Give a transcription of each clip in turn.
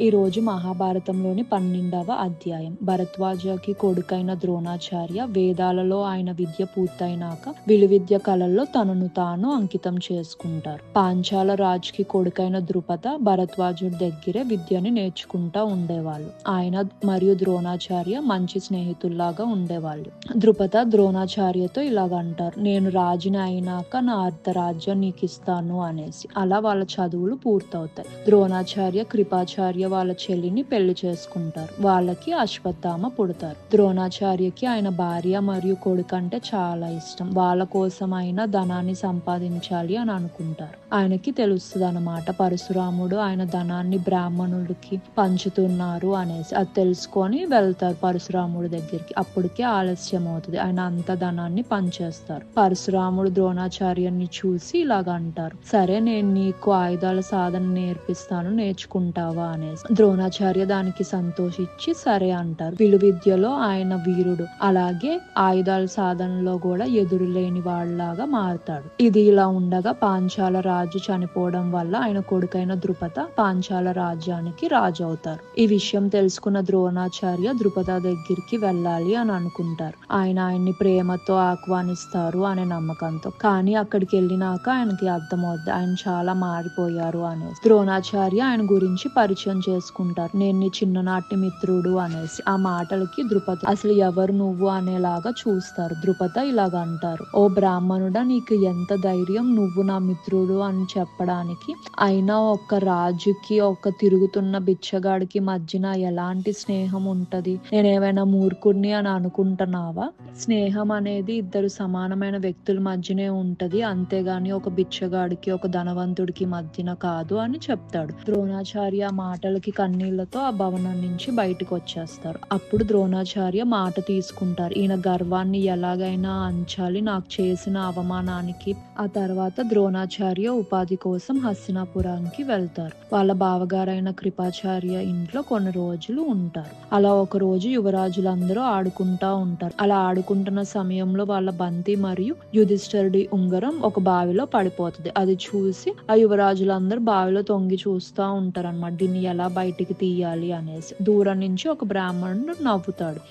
ఈ రోజు మహాభారతంలోని 12వ అధ్యాయం. భరద్వాజకి కొడుకైన ద్రోణాచార్య వేదాలలో ఆయన విద్య పూర్తయినాక విలువిద్య కళల్లో తనను తాను అంకితం చేసుకుంటారు. పాంచాల రాజుకి కొడుకైన ద్రుపద భరద్వాజుడి దగ్గరే విద్యని నేర్చుకుంటా ఉండేవాళ్ళు. ఆయన మరియు ద్రోణాచార్య మంచి స్నేహితుల్లాగా ఉండేవాళ్ళు. ద్రుపద ద్రోణాచార్యతో ఇలాగంటారు, నేను రాజుని అయినాక నా అర్ధరాజ్యం నీకు ఇస్తాను అనేసి. అలా వాళ్ళ చదువులు పూర్తవుతాయి. ద్రోణాచార్య కృపాచార్య వాళ్ళ చెల్లిని పెళ్లి చేసుకుంటారు. వాళ్ళకి అశ్వత్థామ పుడతారు. ద్రోణాచార్యకి ఆయన భార్య మరియు కొడుకు అంటే చాలా ఇష్టం. వాళ్ళ కోసం అయినా ధనాన్ని సంపాదించాలి అని అనుకుంటారు. ఆయనకి తెలుస్తుంది అన్నమాట, పరశురాముడు ఆయన ధనాన్ని బ్రాహ్మణుడికి పంచుతున్నారు అనేసి. అది తెలుసుకొని వెళ్తారు పరశురాముడి దగ్గరికి. అప్పటికే ఆలస్యం అవుతుంది. ఆయన అంత ధనాన్ని పంచేస్తారు. పరశురాముడు ద్రోణాచార్యుని చూసి ఇలాగ అంటారు, సరే నేను నీకు ఆయుధాల సాధన నేర్పిస్తాను, నేర్చుకుంటావా అనేసి. ద్రోణాచార్య దానికి సంతోషించి సరే అంటారు. విలువిద్యలో ఆయన వీరుడు, అలాగే ఆయుధాల సాధనలో కూడా ఎదురులేని వాళ్ళలాగా మారుతాడు. ఇది ఇలా ఉండగా పాంచాల రాజు చనిపోవడం వల్ల ఆయన కొడుకైన ద్రుపద పాంచాల రాజ్యానికి రాజు అవుతారు. ఈ విషయం తెలుసుకున్న ద్రోణాచార్య ద్రుపద దగ్గరికి వెళ్ళాలి అని అనుకుంటారు. ఆయన్ని ప్రేమతో ఆహ్వానిస్తారు అనే నమ్మకంతో. కానీ అక్కడికి వెళ్ళినాక ఆయనకి అర్థమవుద్ది ఆయన చాలా మారిపోయారు అనేసి. ద్రోణాచార్య ఆయన గురించి పరిచయం చేసుకుంటారు, నేను నీ చిన్ననాటి మిత్రుడు అనేసి. ఆ మాటలకి ద్రుపద అసలు ఎవరు నువ్వు అనేలాగా చూస్తారు. ద్రుపద ఇలాగ అంటారు, ఓ బ్రాహ్మణుడా, నీకు ఎంత ధైర్యం నువ్వు నా మిత్రుడు అని చెప్పడానికి? అయినా ఒక రాజుకి ఒక తిరుగుతున్న బిచ్చగాడికి మధ్యన ఎలాంటి స్నేహం ఉంటది? నేనేమైనా మూర్ఖుడిని అని అనుకుంటున్నావా? స్నేహం అనేది ఇద్దరు సమానమైన వ్యక్తుల మధ్యనే ఉంటది, అంతేగాని ఒక బిచ్చగాడికి ఒక ధనవంతుడికి మధ్యన కాదు అని చెప్తాడు. ద్రోణాచార్య మాటలకి కన్నీళ్లతో ఆ భవనం నుంచి బయటకు వచ్చేస్తారు. అప్పుడు ద్రోణాచార్య మాట తీసుకుంటారు, ఈయన గర్వాన్ని ఎలాగైనా అంచాలి, నాకు చేసిన అవమానానికి. ఆ తర్వాత ద్రోణాచార్య ఉపాధి కోసం హస్తినాపురానికి వెళ్తారు. వాళ్ళ బావగారైన కృపాచార్య ఇంట్లో కొన్ని రోజులు ఉంటారు. అలా ఒక రోజు యువరాజులందరూ ఆడుకుంటా ఉంటారు. అలా ఆడుకుంటున్న సమయంలో వాళ్ళ బంతి మరియు యుధిష్ఠిరుడి ఉంగరం ఒక బావిలో పడిపోతుంది. అది చూసి ఆ యువరాజులందరూ బావిలో తొంగి చూస్తూ ఉంటారు అన్నమాట, దీన్ని ఎలా బయటికి తీయాలి అనేసి. దూరం నుంచి ఒక బ్రాహ్మణుడు నవ్వుతాడు.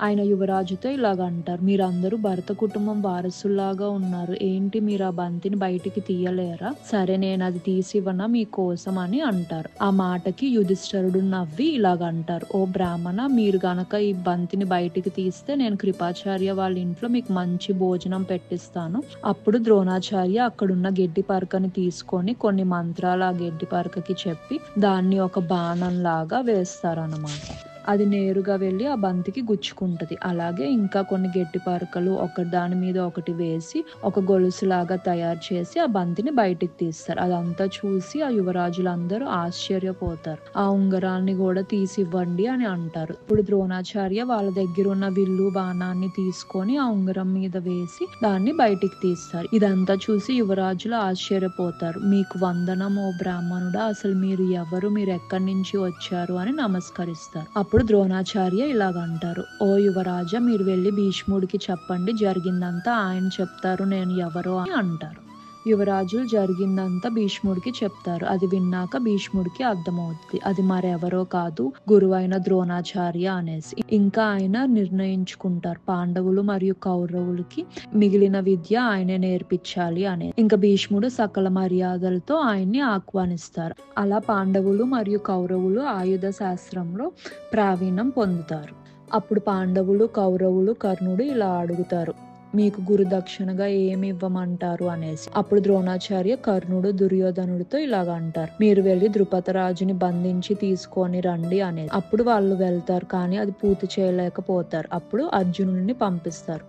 ఆయన యువరాజుతో ఇలాగ అంటారు, మీరందరూ భరత కుటుంబం వారసుల్లాగా ఉన్నారు, ఏంటి మీరు ఆ బంతిని బయటికి తీయలేరా? సరే నేను అది తీసివ్వనా మీకోసం అని అంటారు. ఆ మాటకి యుధిష్ఠిరుడు నవ్వి ఇలాగ అంటారు, ఓ బ్రాహ్మణ, మీరు గనక ఈ బంతిని బయటికి తీస్తే నేను కృపాచార్య వాళ్ళ ఇంట్లో మీకు మంచి భోజనం పెట్టిస్తాను. అప్పుడు ద్రోణాచార్య అక్కడున్న గడ్డి పరకని తీసుకొని కొన్ని మంత్రాలు ఆ గడ్డి పరకకి చెప్పి దాన్ని ఒక బాణం లాగా వేస్తారన్నమాట. అది నేరుగా వెళ్ళి ఆ బంతికి గుచ్చుకుంటది. అలాగే ఇంకా కొన్ని గడ్డి పరకలు ఒక దాని మీద ఒకటి వేసి ఒక గొలుసులాగా తయారు చేసి ఆ బంతిని బయటికి తీస్తారు. అదంతా చూసి ఆ యువరాజులందరూ ఆశ్చర్యపోతారు. ఆ ఉంగరాన్ని కూడా తీసివ్వండి అని అంటారు. ఇప్పుడు ద్రోణాచార్య వాళ్ళ దగ్గర ఉన్న విల్లు బాణాన్ని తీసుకొని ఆ ఉంగరం మీద వేసి దాన్ని బయటికి తీస్తారు. ఇదంతా చూసి యువరాజులు ఆశ్చర్యపోతారు. మీకు వందనం ఓ బ్రాహ్మణుడా, అసలు మీరు ఎవరు, మీరు ఎక్కడి నుంచి వచ్చారు అని నమస్కరిస్తారు. అప్పుడు ద్రోణాచార్య ఇలాగంటారు, ఓ యువరాజా, మీరు వెళ్ళి భీష్ముడికి చెప్పండి, జరిగిందంతా ఆయన చెప్తారు నేను ఎవరో అని అంటారు. యువరాజులు జరిగిందంతా భీష్ముడికి చెప్తారు. అది విన్నాక భీష్ముడికి అర్థమవుతుంది, అది మరెవరో కాదు గురువైన ద్రోణాచార్య అనేసి. ఇంకా ఆయన నిర్ణయించుకుంటారు, పాండవులు మరియు కౌరవులకి మిగిలిన విద్య ఆయనే నేర్పించాలి అనే. ఇంకా భీష్ముడు సకల మర్యాదలతో ఆయన్ని ఆహ్వానిస్తారు. అలా పాండవులు మరియు కౌరవులు ఆయుధ శాస్త్రంలో ప్రావీణ్యం పొందుతారు. అప్పుడు పాండవులు కౌరవులు కర్ణుడు ఇలా అడుగుతారు, మీకు గురుదక్షిణగా ఏమి ఇవ్వమంటారు అనేసి. అప్పుడు ద్రోణాచార్య కర్ణుడు దుర్యోధనుడితో ఇలాగ అంటారు, మీరు వెళ్ళి ద్రుపదరాజుని బంధించి తీసుకొని రండి అనేది. అప్పుడు వాళ్ళు వెళ్తారు, కానీ అది పూర్తి చేయలేకపోతారు. అప్పుడు అర్జునుడిని పంపిస్తారు.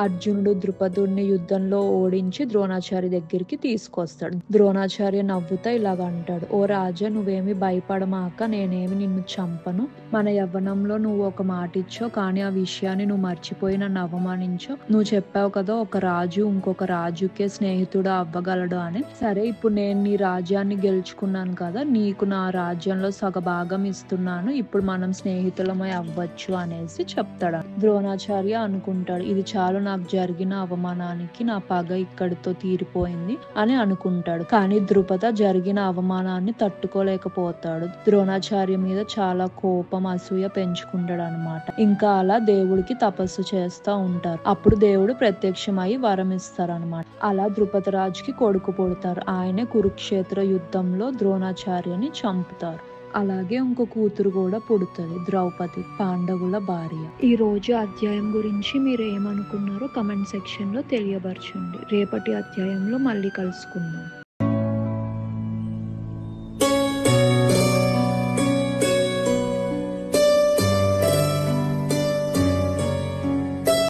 అర్జునుడు ద్రుపదుడిని యుద్ధంలో ఓడించి ద్రోణాచార్య దగ్గరికి తీసుకొస్తాడు. ద్రోణాచార్య నవ్వుతా ఇలాగ అంటాడు, ఓ రాజా, నువ్వేమి భయపడమాక, నేనేమి నిన్ను చంపను. మన యవ్వనంలో నువ్వు ఒక మాట ఇచ్చావు, కానీ ఆ విషయాన్ని నువ్వు మర్చిపోయి నన్ను అవమానించావు. నువ్వు చెప్పావు కదా ఒక రాజు ఇంకొక రాజుకే స్నేహితుడు అవ్వగలడు అని. సరే, ఇప్పుడు నేను నీ రాజ్యాన్ని గెలుచుకున్నాను కదా, నీకు నా రాజ్యంలో సగభాగం ఇస్తున్నాను, ఇప్పుడు మనం స్నేహితులమై అవ్వచ్చు అనేసి చెప్తాడు. ద్రోణాచార్య అనుకుంటాడు, ఇది చాలు నాకు జరిగిన అవమానానికి నా పగ ఇక్కడితో తీరిపోయింది అని అనుకుంటాడు. కానీ ద్రుపద జరిగిన అవమానాన్ని తట్టుకోలేకపోతాడు. ద్రోణాచార్య మీద చాలా కోపం, అసూయ పెంచుకుంటాడు అనమాట. ఇంకా అలా దేవుడికి తపస్సు చేస్తా ఉంటారు. అప్పుడు దేవుడు ప్రత్యక్షమై వరం ఇస్తారనమాట. అలా ద్రుపదరాజుకి కొడుకు పుడతారు. ఆయనే కురుక్షేత్ర యుద్ధంలో ద్రోణాచార్యని చంపుతారు. అలాగే ఇంకో కూతురు కూడా పుడుతుంది, ద్రౌపది, పాండవుల భార్య. ఈ రోజు అధ్యాయం గురించి మీరు ఏమనుకున్నారో కమెంట్ సెక్షన్ లో తెలియపరచండి. రేపటి అధ్యాయంలో మళ్ళీ కలుసుకుందాం.